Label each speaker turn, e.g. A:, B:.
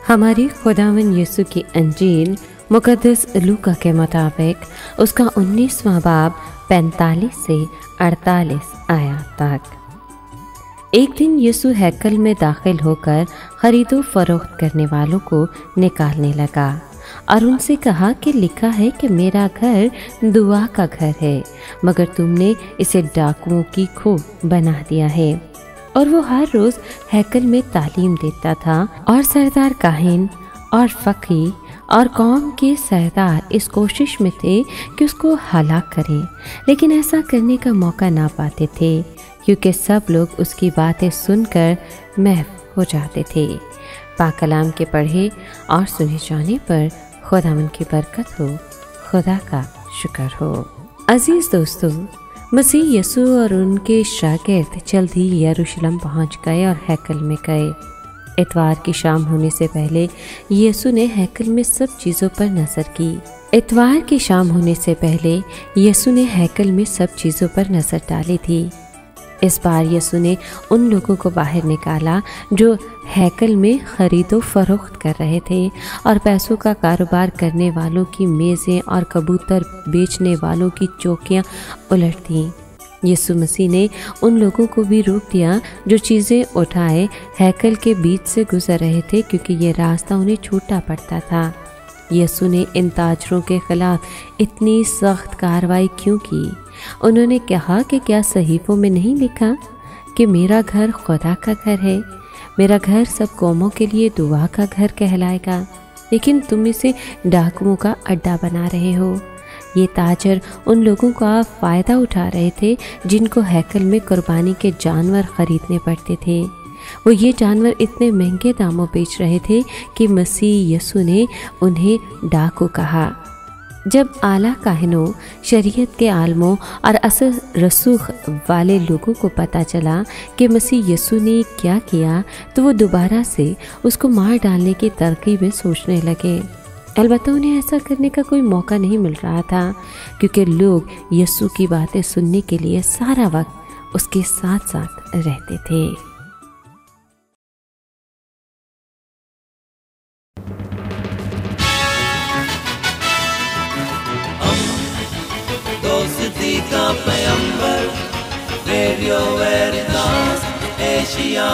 A: हमारी खुदावन यीशु की अंजील मुकद्दस लूका के मुताबिक उसका 19वां बाब 45 से 48 आयत तक। एक दिन यीशु हैकल में दाखिल होकर खरीदो फरोख्त करने वालों को निकालने लगा और उनसे कहा कि लिखा है कि मेरा घर दुआ का घर है, मगर तुमने इसे डाकुओं की खोह बना दिया है। और वो हर रोज़ हैकल में तालीम देता था और सरदार काहिन और फ़कीह और कौम के सरदार इस कोशिश में थे कि उसको हलाक करें, लेकिन ऐसा करने का मौका ना पाते थे क्योंकि सब लोग उसकी बातें सुनकर महव हो जाते थे। पाक कलाम के पढ़े और सुने जाने पर खुदावन की बरकत हो, खुदा का शुक्र हो। अजीज़ दोस्तों, मसीह यीशु और उनके शागिर्द जल्द ही यरूशलेम पहुंच गए और हैकल में गए। इतवार की शाम होने से पहले यीशु ने हैकल में सब चीज़ों पर नज़र की। इतवार की शाम होने से पहले यीशु ने हैकल में सब चीज़ों पर नज़र डाली थी। इस बार यीशु ने उन लोगों को बाहर निकाला जो हैकल में खरीदो फरोख्त कर रहे थे और पैसों का कारोबार करने वालों की मेज़ें और कबूतर बेचने वालों की चौकियां उलट दीं। यीशु मसीह ने उन लोगों को भी रोक दिया जो चीज़ें उठाए हैकल के बीच से गुजर रहे थे, क्योंकि ये रास्ता उन्हें छोटा पड़ता था। यीशु ने इन ताजरों के खिलाफ इतनी सख्त कार्रवाई क्यों की? उन्होंने कहा कि क्या सहीफों में नहीं लिखा कि मेरा घर खुदा का घर है, मेरा घर सब कौमों के लिए दुआ का घर कहलाएगा, लेकिन तुम इसे डाकुओं का अड्डा बना रहे हो। ये ताजर उन लोगों का फ़ायदा उठा रहे थे जिनको हैकल में कुर्बानी के जानवर खरीदने पड़ते थे। वो ये जानवर इतने महंगे दामों बेच रहे थे कि मसीह यीशु ने उन्हें डाकू कहा। जब आला काहिनों, शरीयत के आलमों और असल रसूख वाले लोगों को पता चला कि मसीह यीशु ने क्या किया, तो वो दोबारा से उसको मार डालने की तरकीब में सोचने लगे। अलबत्ता उन्हें ऐसा करने का कोई मौका नहीं मिल रहा था, क्योंकि लोग यीशु की बातें सुनने के लिए सारा वक्त उसके साथ साथ रहते थे।
B: दोस्ती का पैगंबर, रेडियो वेरितास एशिया।